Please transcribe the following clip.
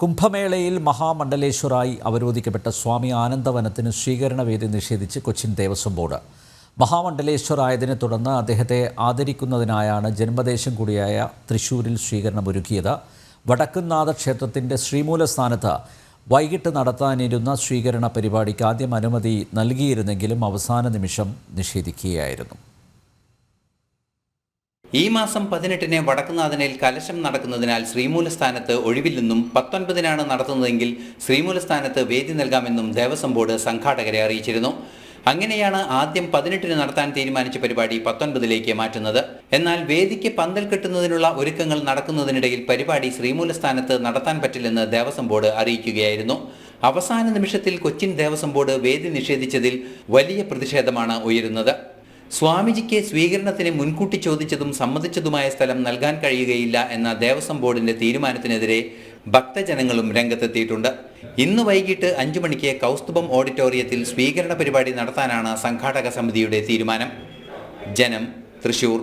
കുംഭമേളയിൽ മഹാമണ്ഡലേശ്വറായി അവരോധിക്കപ്പെട്ട സ്വാമി ആനന്ദവനത്തിന് സ്വീകരണവേദി നിഷേധിച്ച് കൊച്ചിൻ ദേവസ്വം ബോർഡ്. മഹാമണ്ഡലേശ്വറായതിനെ തുടർന്ന് അദ്ദേഹത്തെ ആദരിക്കുന്നതിനായാണ് ജന്മദേശം കൂടിയായ തൃശ്ശൂരിൽ സ്വീകരണമൊരുക്കിയത്. വടക്കുംനാഥ ക്ഷേത്രത്തിൻ്റെ ശ്രീമൂലസ്ഥാനത്ത് വൈകിട്ട് നടത്താനിരുന്ന സ്വീകരണ പരിപാടിക്ക് ആദ്യം അനുമതി നൽകിയിരുന്നെങ്കിലും അവസാന നിമിഷം നിഷേധിക്കുകയായിരുന്നു. ഈ മാസം 18-ന് വടക്കുംനാഥനിൽ കലശം നടക്കുന്നതിനാൽ ശ്രീമൂലസ്ഥാനത്ത് ഒഴിവില്ലെന്നും 19-നാണ് നടത്തുന്നതെങ്കിൽ ശ്രീമൂലസ്ഥാനത്ത് വേദി നൽകാമെന്നും ദേവസ്വം ബോർഡ് സംഘാടകരെ അറിയിച്ചിരുന്നു. അങ്ങനെയാണ് ആദ്യം 18-ന് നടത്താൻ തീരുമാനിച്ച പരിപാടി 19-ലേക്ക് മാറ്റുന്നത്. എന്നാൽ വേദിക്ക് പന്തൽ കെട്ടുന്നതിനുള്ള ഒരുക്കങ്ങൾ നടക്കുന്നതിനിടയിൽ പരിപാടി ശ്രീമൂലസ്ഥാനത്ത് നടത്താൻ പറ്റില്ലെന്ന് ദേവസ്വം ബോർഡ് അറിയിക്കുകയായിരുന്നു. അവസാന നിമിഷത്തിൽ കൊച്ചിൻ ദേവസ്വം ബോർഡ് വേദി നിഷേധിച്ചതിൽ വലിയ പ്രതിഷേധമാണ് ഉയരുന്നത്. സ്വാമിജിക്ക് സ്വീകരണത്തിന് മുൻകൂട്ടി ചോദിച്ചതും സമ്മതിച്ചതുമായ സ്ഥലം നൽകാൻ കഴിയുകയില്ല എന്ന ദേവസ്വം ബോർഡിന്റെ തീരുമാനത്തിനെതിരെ ഭക്തജനങ്ങളും രംഗത്തെത്തിയിട്ടുണ്ട്. ഇന്ന് വൈകിട്ട് 5 മണിക്ക് കൗസ്തുഭം ഓഡിറ്റോറിയത്തിൽ സ്വീകരണ പരിപാടി നടത്താനാണ് സംഘാടക സമിതിയുടെ തീരുമാനം. ജനം, തൃശൂർ.